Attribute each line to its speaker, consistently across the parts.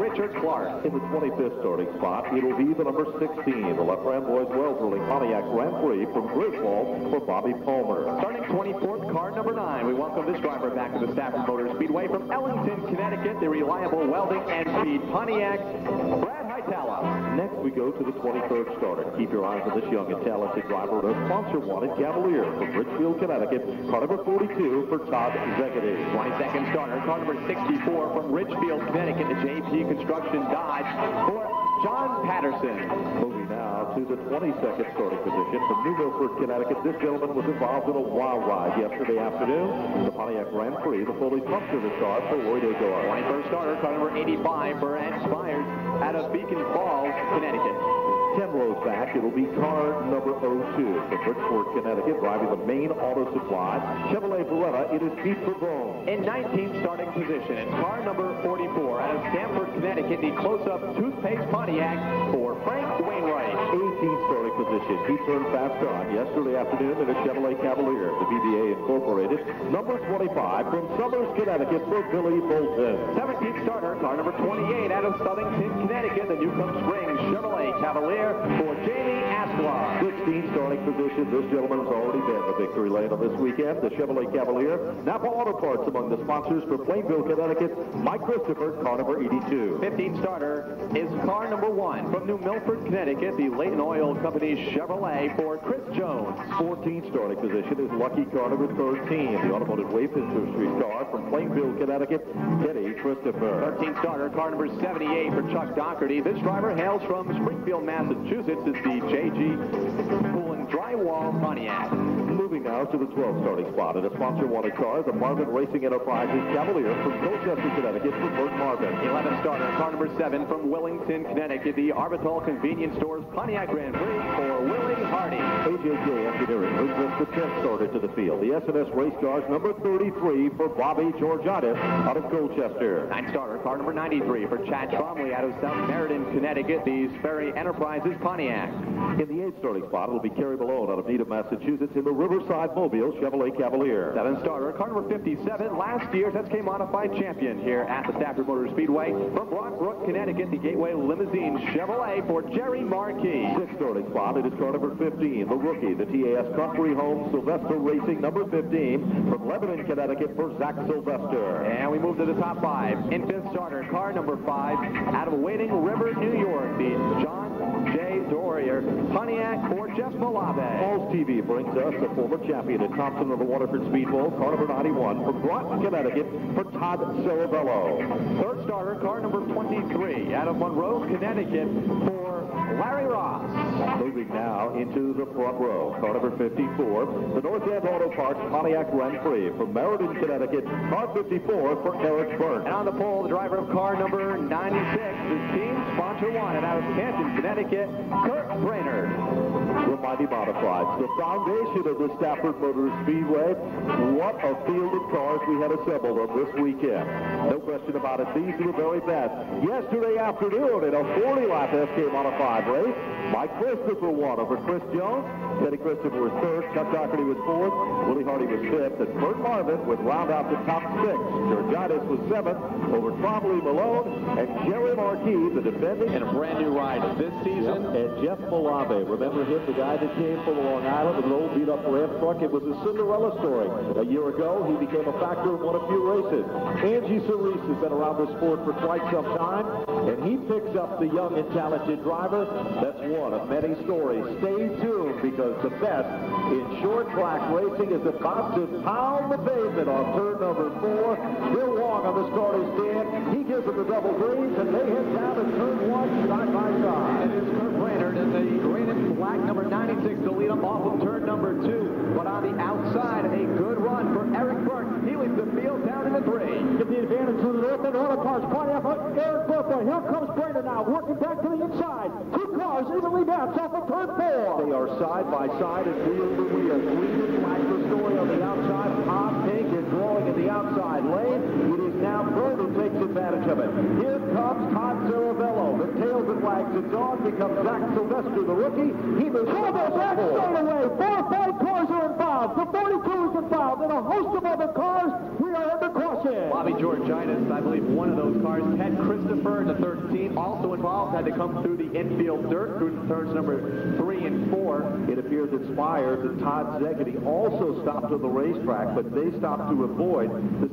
Speaker 1: Richard Clark.
Speaker 2: In the 25th starting spot, it'll be the number 16, the Left Ramboys well-drilling Pontiac Grand Prix from Great Falls for Bobby Palmer.
Speaker 1: Starting 24th, car number 9. We welcome this driver back to the Stafford Motor Speedway from Ellington, Connecticut, the reliable welding and speed Pontiac, Brad Hightower.
Speaker 2: Next, we go to the 23rd starter. Keep your eyes on this young and talented driver, the sponsor-wanted Cavalier from Richfield, Connecticut, car number 42 for Todd Zegedy.
Speaker 1: 22nd starter, car number 64 from Richfield, Connecticut, the JP Construction Dodge for John Patterson.
Speaker 2: Moving now to the 22nd starting position from New Milford, Connecticut. This gentleman was involved in a wild ride yesterday afternoon. The Pontiac Grand Prix, the fully punctured car for Lloyd Agar.
Speaker 1: 21st starter, car number 85 for Ed Spires out of Beacon Falls, Connecticut.
Speaker 2: 10 rows back, it'll be car number 02 from Bridgeport, Connecticut, driving the main auto supply. Chevrolet Beretta, it is Pete Pavone.
Speaker 1: In 19th starting position, and car number 44 out of Stafford, Connecticut, the close-up toothpaste Pontiac for Frank Wainwright.
Speaker 2: 18th starting position, he turned fast on yesterday afternoon in a Chevrolet Cavalier, the BBA Incorporated. Number 25 from Summers, Connecticut for Billy Bolton.
Speaker 1: 17th starter, car number 28 out of Southington, Connecticut, the Newcomb Springs Chevrolet Cavalier for Jamie Aslar.
Speaker 2: 16th starting position, this gentleman's already been the victory lane on this weekend, the Chevrolet Cavalier. Napa Auto Parts among the sponsors for Plainville, Connecticut, Mike Christopher, car number 82.
Speaker 1: 15th starter is car number 1 from New Milford, Connecticut, the Leighton Oil Company Chevrolet for Chris Jones.
Speaker 2: 14th starting position is lucky car number 13, the Automotive Waste Industry car from Plainville, Connecticut, Teddy Christopher.
Speaker 1: 13th starter, car number 78 for Chuck Doherty. This driver hails from Springfield, Massachusetts. It's the JG Pool and Drywall Pontiac.
Speaker 2: Moving now to the 12th starting spot in a sponsor-wanted car, the Marvin Racing Enterprises Cavalier from Colchester, Connecticut for Bert Marvin.
Speaker 1: 11th starter, car number 7 from Wellington, Connecticut, the Arbitol Convenience Stores Pontiac Grand Prix for Willie Hardy.
Speaker 2: AJJ Engineering brings us the 10th starter to the field. The S&S Race Cars number 33 for Bobby Georgiadis out of Colchester.
Speaker 1: 9th starter, car number 93 for Chad Tromley out of South Meriden, Connecticut, the Sperry Enterprises Pontiac.
Speaker 2: In the 8th starting spot, it'll be Kerry Malone out of Needham, Massachusetts in the Riverside Mobile Chevrolet Cavalier.
Speaker 1: 7th starter, car number 57, last year's SK Modified champion here at the Stafford Motor Speedway. From Brockbrook, Connecticut, the Gateway Limousine Chevrolet for Jerry Marquis.
Speaker 2: 6th starting spot, it is car number 15, the rookie, the TAS Country Home Sylvester Racing number 15 from Lebanon, Connecticut for Zach Sylvester.
Speaker 1: And we move to the top 5. In 5th starter, car number 5 out of Wading River, New York, the John J. Dorier Pontiac for Jeff Malave.
Speaker 2: Falls TV brings us the former champion at Thompson of the Waterford Speedway, car number 91 from Groton, Connecticut for Todd Cervello.
Speaker 1: 3rd starter, car number 23 out of Monroe, Connecticut for Larry Ross.
Speaker 2: Moving now into the front row, car number 54, the North End Auto Parts Pontiac Grand Prix from Meriden, Connecticut, car 54 for Eric Burke.
Speaker 1: And on the pole, the driver of car number 96 is team sponsor wanted out of Canton, Connecticut, Kurt Brainerd.
Speaker 2: The Mighty Modifieds, the foundation of the Stafford Motor Speedway. What a field of cars we had assembled on this weekend. No question about it, these are the very best. Yesterday afternoon in a 40-lap SK Modified race, Mike Christopher won over Chris Jones. Teddy Christopher was 3rd, Chuck Doherty was 4th, Willie Hardy was 5th, and Bert Marvin would round out the top 6. Georgiadis was 7th over Trombley Malone and Jerry Marquis, the defending.
Speaker 1: And a brand new ride this season.
Speaker 2: Yep. And Jeff Malave, remember him, the guy that came from Long Island with an old beat-up ramp truck. It was a Cinderella story. A year ago, he became a factor and won a few races. Angie Cerise has been around the sport for quite some time, and he picks up the young and talented driver. That's one of many stories. Stay tuned, because the best in short track racing is about to pound the pavement on turn number 4. Bill Long on the starting stand. He gives it the double greens, and they hit down to turn 1 side by side.
Speaker 1: And it's Kurt Brainerd in the green and black number 96 to lead him off of turn number 2. But on the outside, a good run for Eric Burke. He leads the field down in the 3.
Speaker 3: Get the advantage to the North End Auto Parts. Pontiac, Eric Burke. Here comes Brainerd now, working back to the inside. 2 cars evenly down, off of turn 4.
Speaker 2: They are side by side and wheel to wheel. Green and black the story on the outside. Hot pink is drawing in the outside lane. It is now Burke who takes advantage of it. Here comes Todd Cervello. The tails and strikes, it's on. Becomes Zach Sylvester, the rookie. He moves
Speaker 3: back straight away. 4 or 5 cars are involved. The 42 is involved, and a host of other cars. We are under caution.
Speaker 1: Bobby Georgitis, I believe one of those cars. Ted Christopher in the 13, also involved, had to come through the infield dirt through turns number 3 and 4.
Speaker 2: It appears inspired that Todd Zegedy also stopped on the racetrack, but they stopped to avoid the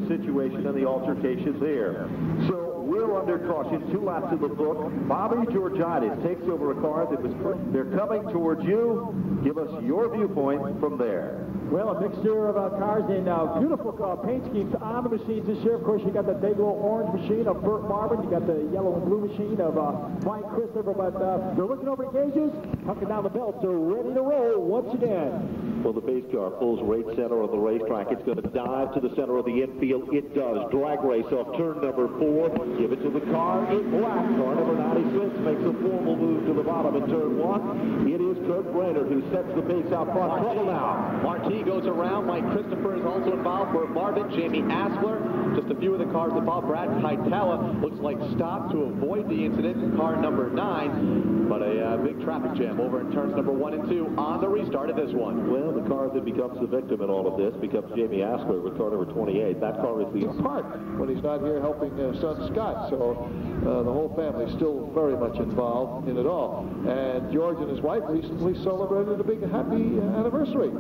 Speaker 2: situation and the altercation there. So we're under caution. 2 laps in the book. Bobby Georgitis takes over a car that was... They're coming towards you. Give us your viewpoint from there.
Speaker 3: Well, a mixture of cars in beautiful paint schemes on the machines this year. Of course, you got the Dayglow orange machine of Burt Marvin. You got the yellow and blue machine of Mike Christopher. But they're looking over the gauges, tucking down the belts. They're ready to roll once again.
Speaker 2: Well, the base car pulls right center of the racetrack. It's going to dive to the center of the infield. It does. Drag race off turn number 4. Give it to the car in black. Car number 96 makes a formal move to the bottom in turn 1. It is Kurt Brainerd who sets the pace out front. Trouble now.
Speaker 1: Marquis goes around. Mike Christopher is also involved. For Marvin, Jamie Asler. Just a few of the cars involved. Brad Keitella looks like stopped to avoid the incident. Car number 9. But a big traffic jam over in turns number 1 and 2 on the restart of this one.
Speaker 2: Well, the car that becomes the victim in all of this becomes Jamie Asler with car number 28. That car is the
Speaker 4: apart when he's not here helping son Scott. So the whole family is still very much involved in it all. And George and his wife recently celebrated a big happy anniversary.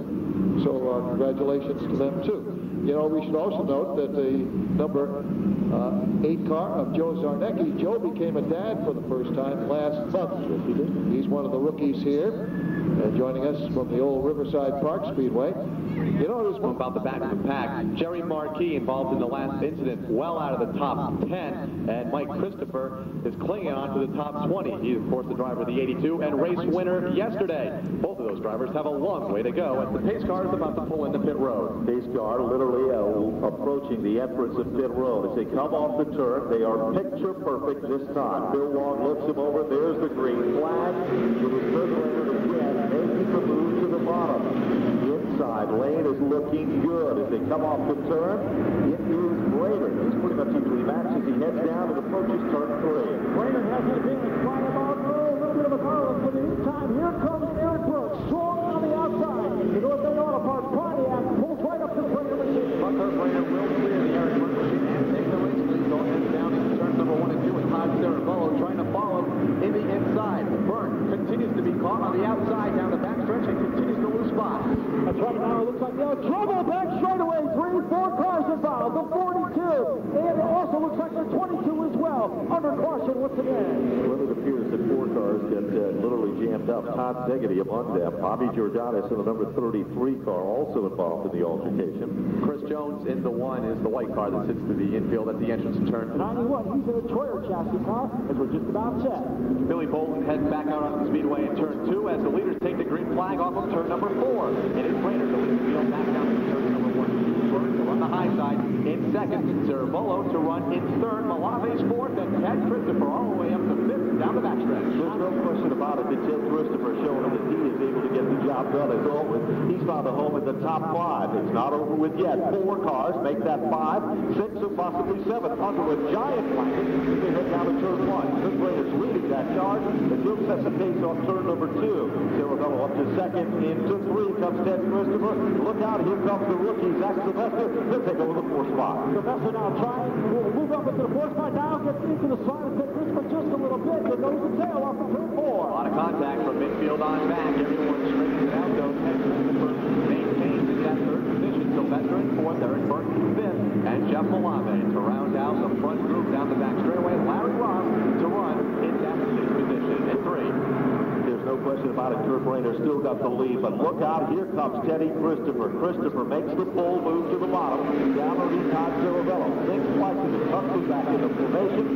Speaker 4: So congratulations to them too. You know, we should also note that the number 8 car of Joe Zarnecki. Joe became a dad for the first time last month. He's one of the rookies here. Joining us from the old Riverside Park Speedway. You know, this one
Speaker 1: about the back of the pack. Jerry Marquis involved in the last incident, well out of the top 10, and Mike Christopher is clinging on to the top 20. He's, of course, the driver of the 82 and race winner yesterday. Both of those drivers have a long way to go as the pace car is about to pull into pit road.
Speaker 2: Pace car literally approaching the entrance of pit road. As they come off the turn, they are picture perfect this time. Bill Long looks him over. There's the green flag. It is Sizzler again, making the move to the bottom. Inside lane is looking good. As they come off the turn, it is Brainerd. He's pretty much equally matched as he heads down and approaches turn 3.
Speaker 3: Brainerd has the advantage right about a little bit of a car for the inside. Here comes Eric Brooks, strong on the outside. The North Bay Auto Parts Pontiac pulls right up to Brainerd machine.
Speaker 1: Kurt Brainerd will clear the Eric Brooks machine and take the race lead going down into turns number 1 and 2 with Todd Cerebello trying to follow in the inside. Burn continues to be caught on the outside down the backstretch and continues to lose spots.
Speaker 3: That's right now. It looks like they're trouble back straightaway. 3, 4 cars involved. The 42. And it also looks like the 22 as well. Under caution once again.
Speaker 2: Well, it appears that 4 cars get literally jammed up. Todd Zegedy among them. Bobby Georgitis in the number 33 car also involved in the altercation.
Speaker 1: Chris Jones in the 1 is the white car that sits to the infield at the entrance of turn
Speaker 3: 91. He's in a Troyer chassis car as we're just about set.
Speaker 1: Billy Bolton heads back out on the speedway in turn 2 as the leaders take the green flag off of turn number 4. It is Brainerd to lead the field back down to turn number 1. Burns to run the high side in second. Cerebello to run in third. Malave's fourth, and Ted Christopher all the way up to 5th down the backstretch.
Speaker 2: There's no question about it that Ted Christopher showing that he is able to get the job done as always. He's found a home in the top 5. It's not over with yet. 4 cars make that 5, 6 or possibly 7 under a giant blanket. They head down to turn 1. Kurt Brainerd's leading that charge. The Duke sets the pace off turn number 2. Cerebello up to second. Into 3 comes Ted Christopher. Look out, here comes the rookie, Zach Sylvester. He'll take over the 4th spot.
Speaker 3: Sylvester now trying to move up into the 4th spot. Now gets into the side of Ted Christopher just a little bit. There goes the tail off of turn 4.
Speaker 1: A lot of contact from midfield on back. Everyone straightens it out, though. Ted Christopher maintains in that 3rd position. Sylvester in 4th, Eric Burke in 5th, and Jeff Malave to round out the front group down the back straightaway. Larry Ross to run in that 6th position in 3.
Speaker 2: There's no question about it. Kurt Brainerd still got the lead, but look out. Here comes Teddy Christopher. Christopher makes the full move to the bottom. Down to Todd Cerebello. Thinks twice and tucks it back in the formation.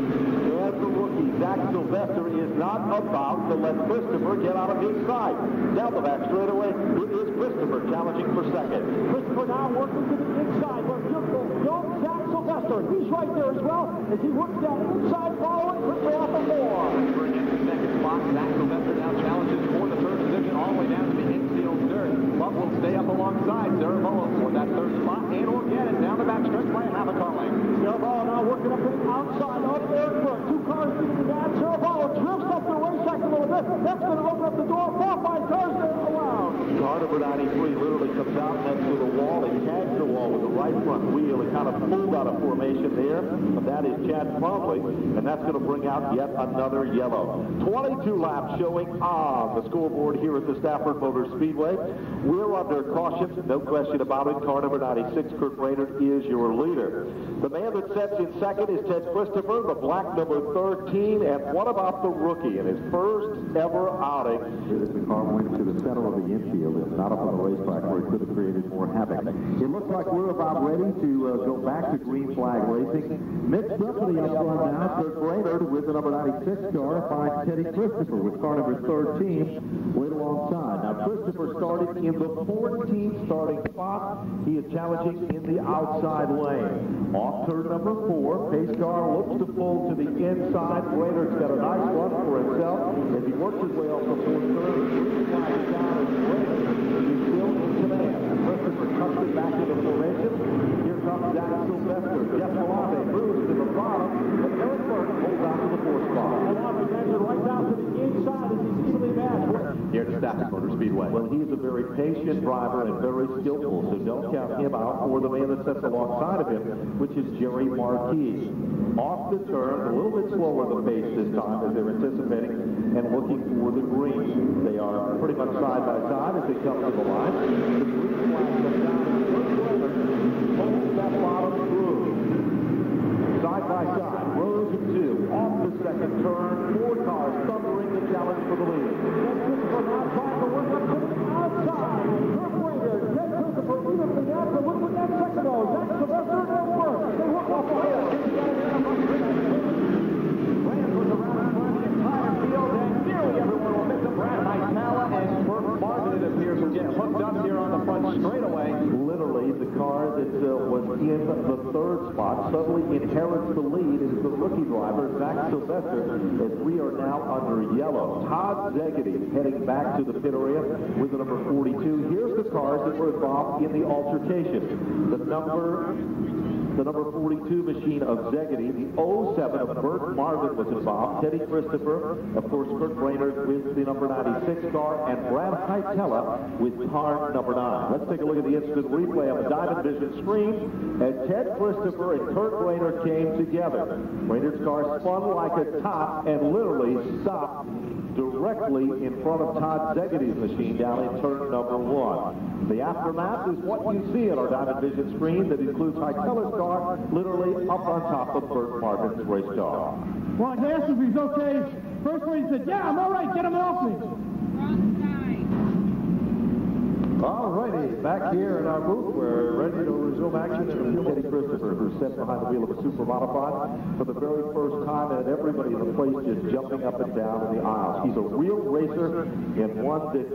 Speaker 2: And the rookie, Zach Sylvester, is not about to let Christopher get out of his side. Down the back straightaway, it is Christopher challenging for second.
Speaker 3: Christopher now working to the inside, but young Zach Sylvester, he's right there as well as he works down inside, following Christopher off of 4.
Speaker 1: Bring in the second spot. Zach Sylvester now challenges for the 3rd position all the way down to the infield dirt. Buck will stay up alongside Cerebello for that 3rd spot, and will get it down the back stretch by a half a car length.
Speaker 3: Cerebello now working up to the outside of Eric Brooks. 2 cars leading the down. Cerebello drifts up
Speaker 2: number 93 literally comes out next to the wall. He tags the wall with the right front wheel. He kind of pulled out of formation there. But that is Chad Cromley, and that's going to bring out yet another yellow. 22 laps showing on the scoreboard here at the Stafford Motor Speedway. We're under caution, no question about it. Car number 96, Kurt Brainerd, is your leader. The man that sets in second is Ted Christopher, the black number 13. And what about the rookie in his first ever outing?
Speaker 5: The car went to the center of the infield and not up on the racetrack where it could have created more havoc. It looks like we're about ready to go back to green flag racing. Mixed up to the upfront now, Kurt Brainerd with the number 96 car finds Teddy Christopher with car number 13 right alongside. Now Christopher started in the 14th starting spot. He is challenging in the outside lane. Off turn number 4, pace car looks to pull to the inside. Brainerd's got a nice run for himself as he works his way off the 4th turn. Green flag down as Brainerd is still in command. Christopher cuts it back into formation. Here comes Jack Sylvester. Jeff Malave moves to the bottom, but Eric Burton holds out to the 4th spot.
Speaker 3: Malave gets it right down to the inside as he's easily matched.
Speaker 2: Here to Stafford Motor Speedway. Well, he is a very patient driver and very skillful, so don't count him out, or the man that sits alongside of him, which is Jerry Marquis. Off the turn, a little bit slower the pace this time as they're anticipating and looking for the green. They are pretty much side by side as they come to the line. The green flag comes down and holds that bottom through. Side by side, rows of 2. Off the second turn, 4 cars thundering the challenge for the lead.
Speaker 3: From outside the window to the outside. Kurt Brainerd, Ted Christopher, evenly after. Look what that second goes. That's Sylvester and work. They work off the hill.
Speaker 1: Rand was around in front of the entire field, and nearly everyone will miss him. Brad Heitala and Burt Marvin, it appears, will get hooked up here on the front straightaway.
Speaker 2: Literally, the car that was in the 3rd spot suddenly inherits the lead as the rookie driver, Zach Sylvester, as we are now under yellow. Todd Zegedy heading back to the pit area with the number 42. Here's the cars that were involved in the altercation. The number 42 machine of Zegedy, the 07 of Burt Marvin was involved, Teddy Christopher, of course, Kurt Brainerd with the number 96 car, and Brad Heitala with car number 9. Let's take a look at the instant replay on the Diamond Vision screen as Ted Christopher and Kurt Brainerd came together. Brainerd's car spun like a top and literally stopped directly in front of Todd Zegedy's machine down in turn number 1. The aftermath is what you see on our Diamond Vision screen that includes Heitala's car literally up on top of Burt Marvin's race car.
Speaker 3: Well, I asked if he's okay. First one he said, yeah, I'm all right. Get him off me.
Speaker 2: All righty, back here in our booth, we're ready to resume action. And Teddy Christopher, who's set behind the wheel of a super modified for the very first time, and everybody in the place just jumping up and down in the aisles. He's a real racer and one that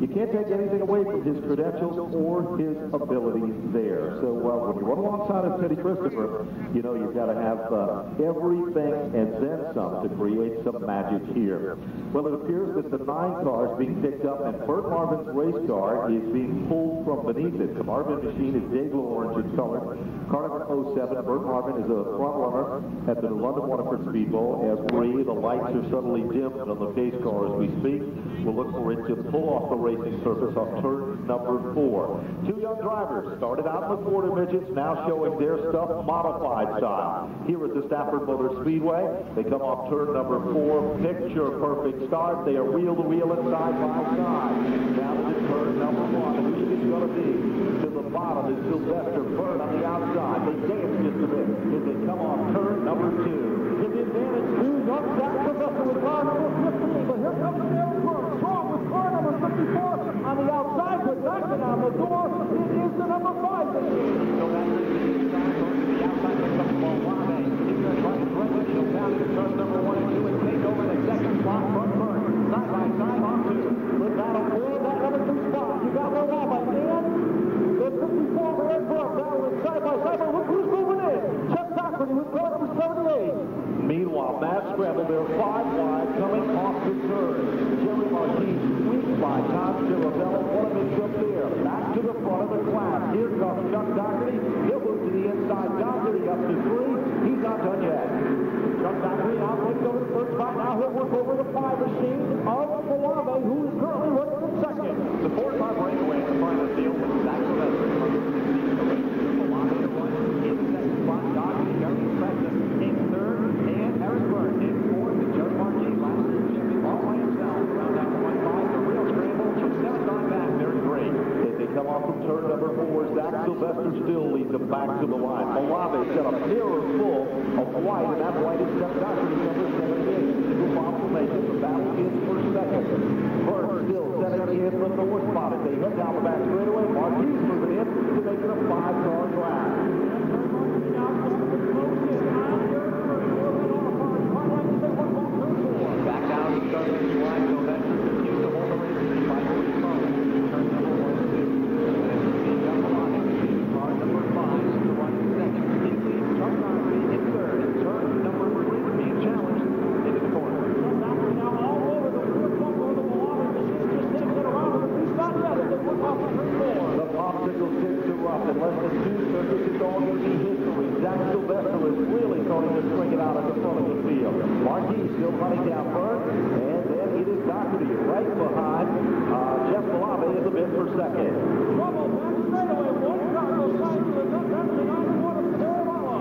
Speaker 2: you can't take anything away from his credentials or his abilities there. So when you run alongside of Teddy Christopher, you know you've got to have everything and then some to create some magic here. Well, it appears that the 9 cars being picked up, and Burt Marvin's race car is being pulled from beneath it. The Marvin machine is day-glow orange in color. Car number 07, Burt Marvin is a front runner at the London Waterford Speed Bowl. As the lights are suddenly dimmed on the pace car as we speak. We'll look for it to pull off the racing surface on turn number 4. 2 young drivers started out in the quarter midgets, now showing their stuff modified style. Here at the Stafford Motor Speedway, they come off turn number 4. Picture perfect start. They are wheel to wheel and side by side. Down to turn number 1. The lead is going to be to the bottom is Sylvester. Burt on the outside. They dance just a bit as they come off turn number 2.
Speaker 3: To the advantage, 2 young Jack Sylvester with car number 15. But here comes Eric Burton, strong with car number 54 on the outside, but knocking on the door. It is the number 5 machine.
Speaker 1: So that's the outside of the Malave. He's going to try to thread the needle down to turn number 1 and 2 and take over the second spot from Burton. Side by side on 2. Look battle for that number 2 spot. You got one off by Dan. The 54 for Ed Burke. Battling side by side. But look who's moving in. Chuck Stafford with car number 78.
Speaker 2: Meanwhile, Matt Scrabble, they're 5 wide coming off the turn. Jerry Marquis squeaked by Tom Girabella. What a mix up there. Back to the front of the class. Here comes Chuck Doherty. He'll move to the inside. Doherty up to 3. He's not done yet.
Speaker 3: Chuck Doherty now takes over the first spot. Now he'll work over the 5 machine of Malave, who is currently running from second.
Speaker 1: The 4-car breakaway in the front of the field with Zach Sylvester from the 16th. The race is Milano in second spot. Doggett, very impressive in third. And Harrisburg in fourth. And Jerry Marquis, last year's champion, all by himself. Around out to 1-5. The real scramble. Just 7 on back. They're in great.
Speaker 2: As they come off from turn number 4, Zach Sylvester still leads them back to the line. Malave's got a mirror full of white, and that white is Jeff Doherty, number 78. Two proclamations. The battle is for second. First, still setting in from the north spot as they head down the back straightaway. Marquis moving in to make it a 5-car drive.
Speaker 1: Back down to start this line. Sylvester continues to hold the race lead by 40 points. Turn number 1 and 2. And it's the Jeff Maloney. Car number 5 to run in second. He leads Chuck Doherty in third. And turn number 3 being challenged into the corner.
Speaker 2: The popsicle sticks to rough. In less than 2 circuits, it's all going to be history. Zach Sylvester is really starting to string it out at the front of the field. Marquis still running down first, and then it is Doherty right behind. Jeff Malave is a bit for second.
Speaker 3: Trouble back straightaway. One car goes right to the top. That's the number 1 of Cerebello.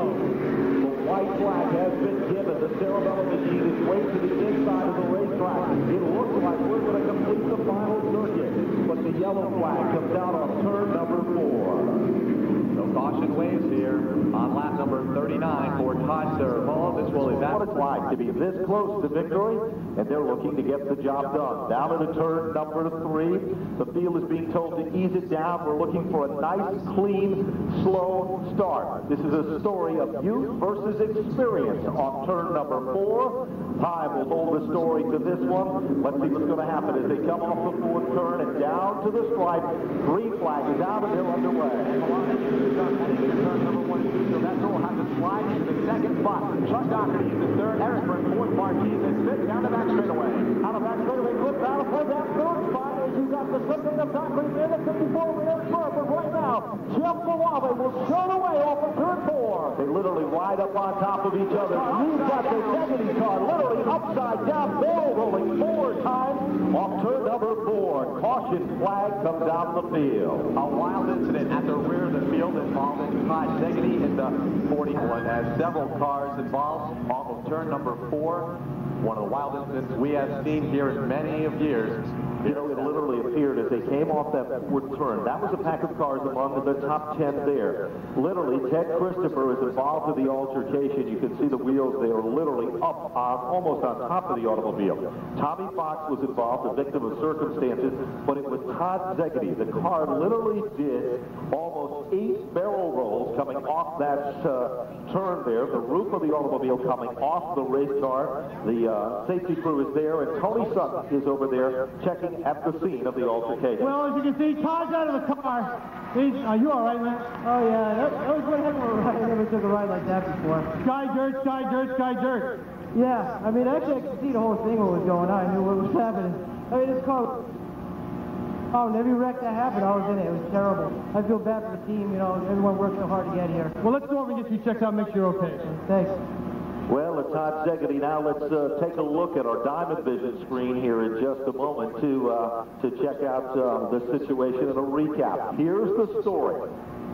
Speaker 2: The white flag has been given. The Cerebello machine is way to the inside of the racetrack. It looks like we're going to complete the final circuit, but the yellow flag comes out on turn number 4.
Speaker 1: No caution waves here on lap number 39 for Todd Cerebello. This will
Speaker 2: What it's like to be this close to victory, and they're looking to get the job done. Down into turn number 3, the field is being told to ease it down. We're looking for a nice, clean, slow start. This is a story of youth versus experience on turn number 4. Time will hold the story to this one. Let's see what's going to happen as they come off the 4th turn and down to the stripe. Green flag is out and they're underway.
Speaker 1: Turn number 1 and 2. Sylvester will have to slide into the second spot. Chuck Doherty in the third. Harrisburg, 4th. Marquis in 5th. Down the back straightaway.
Speaker 3: Out of back straightaway, good battle for that third spot as you got the slipping of Doherty in the 54 over Harrisburg. But right now, Jeff Malave will turn away off of turn 4.
Speaker 2: They literally ride up on top of each other. You've got the Deputy car literally upside down, barrel rolling 4 times off turn number 4. Caution flag comes out of the field.
Speaker 1: A wild incident at the rear of the field involving Todd Zegedy in the 41 as several cars involved off of turn number 4. One of the wild incidents we have seen here in many of years.
Speaker 2: You know, it literally appeared as they came off that 4th turn. That was a pack of cars among the top 10 there. Literally, Ted Christopher is involved in the altercation. You can see the wheels. They are literally up on, almost on top of the automobile. Tommy Fox was involved, a victim of circumstances, but it was Todd Zegedy. The car literally did almost 8 barrel rolls coming off that turn there. The roof of the automobile coming off the race car. The safety crew is there, and Tony Sutton is over there checking at the scene of the altercation.
Speaker 3: Well, as you can see, Todd's out of the car. Are you all right, man? Oh, yeah. That was what happened. I never took a ride like that before. Sky dirt, sky dirt, sky dirt. Yeah, I mean, actually, I could see the whole thing, what was going on. I knew what was happening. I mean, this car... Oh, and every wreck that happened, I was in it. It was terrible. I feel bad for the team. You know, everyone worked so hard to get here. Well, let's go over and get you checked out, make sure you're okay. Thanks.
Speaker 2: Well, it's Todd Zegedy. Now let's take a look at our Diamond Vision screen here in just a moment to check out the situation and a recap. Here's the story.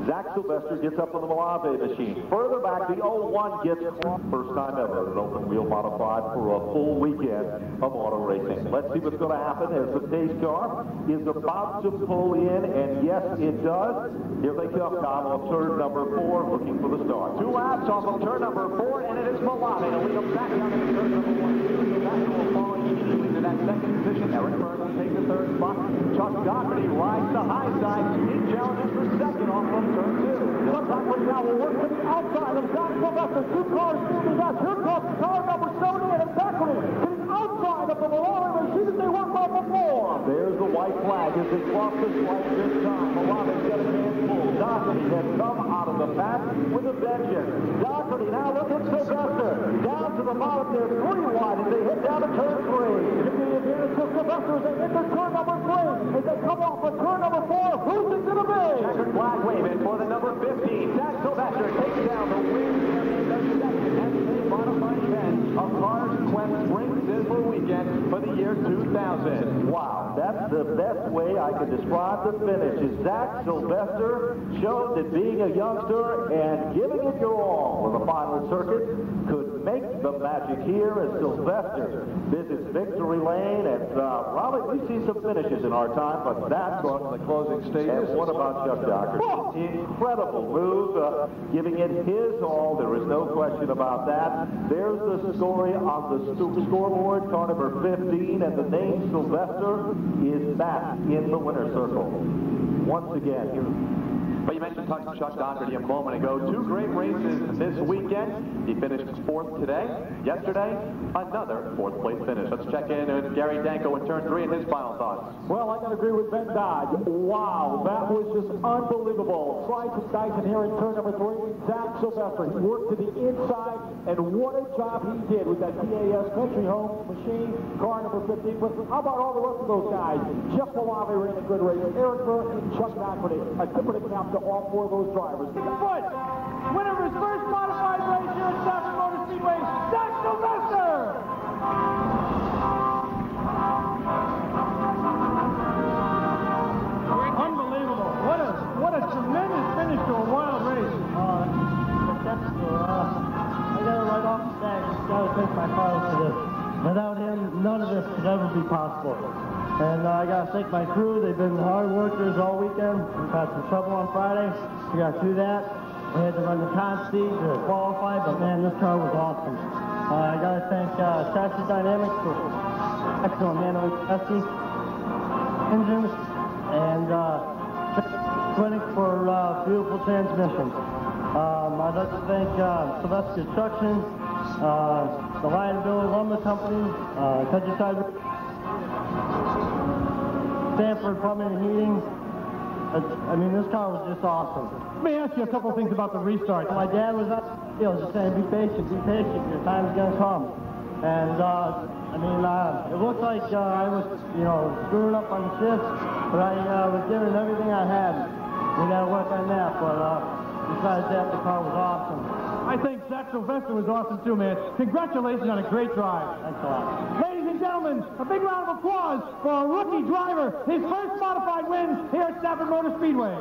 Speaker 2: Zach Sylvester gets up on the Malave machine. Further back, the 01 gets first time ever an open wheel modified for a full weekend of auto racing. Let's see what's going to happen as the pace car is about to pull in, and yes, it does. Here they come, Tom, on turn number 4, looking for the start.
Speaker 1: 2 laps off of turn number 4, and it is Malave to lead them back down into turn number 1. Sylvester will fall immediately to that second position. Eric Burns will take the 3rd spot. Chuck Doherty rides the high side. He challenges for second off of turn 2.
Speaker 3: Chuck Doherty now will work to the outside of Zach Sylvester. 2 cars moving out. Here comes car number 78 and Doherty getting outside of the Malave machine as they work off the floor.
Speaker 2: There's the white flag as they cross the stripe this time. Malave's got his hands full. Doherty has come out of the pack with a vengeance. Doherty now look at Sylvester. Down to the bottom there, 3 wide as they head down to turn 3.
Speaker 3: Give me the advantage to Sylvester as they enter turn number 3. As they come off of turn number 4, who's it going to be?
Speaker 1: Checkered flag waving for the number 15. Zach Sylvester takes down the wing area of the second and a modified 10 of cars Northwest Spring Sizzler Weekend for the year 2000.
Speaker 5: Wow, that's the best way I could describe the finish. Zach Sylvester showed that being a youngster and giving it your all for the final circuit could make the magic here as Sylvester visits Victory Lane. And Robert, we've seen some finishes in our time, but that's
Speaker 4: on the closing stages.
Speaker 5: And what about Chuck Docker? Incredible move, giving it his all. There is no question about that. There's the story on the scoreboard, car number 15, and the name Sylvester is back in the winner's circle. Once again,
Speaker 1: But you mentioned Chuck Doherty a moment ago. 2 great races this weekend. He finished 4th today. Yesterday, another 4th place finish. Let's check in with Gary Danko in turn 3 and his final thoughts.
Speaker 3: Well, I got to agree with Ben Dodge. Wow, that was just unbelievable. Tried some Dyson here in turn number 3. Zach Sylvester, he worked to the inside, and what a job he did with that PAS Country Home machine, car number 15. But how about all the rest of those guys? Jeff Malave ran a good race. Eric Burton and Chuck Doherty. A tip of the cap to all 4 of those drivers.
Speaker 6: Foot, winner of his first modified race here at Stafford Motor Speedway, Zach Sylvester! Unbelievable. What a tremendous finish to a wild race.
Speaker 7: Successful. I got it right off the bat. Just got to thank my father for this. Without him, none of this could ever be possible. And I got to thank my crew. They've been hard workers all weekend. We've had some trouble on Friday. We got through that. We had to run the constant to qualify, but man, this car was awesome. I got to thank Chassis Dynamics for excellent handling testing engines, and Clinic for beautiful transmission. I'd like to thank Sylvester Construction, the Liability Lumber Company, Countryside, Stafford Plumbing and Heating. I mean, this car was just awesome.
Speaker 6: Let me ask you a couple things about the restart.
Speaker 7: My dad was up, just saying, be patient, your time's gonna come. And, I mean, it looked like I was, screwing up on the shifts, but I was giving everything I had. We gotta work on that, but besides that, the car was awesome.
Speaker 6: I think Zach Sylvester was awesome too, man. Congratulations on a great drive.
Speaker 7: Thanks a lot.
Speaker 6: Ladies and gentlemen, a big round of applause for a rookie driver, his first modified win here at Stafford Motor Speedway.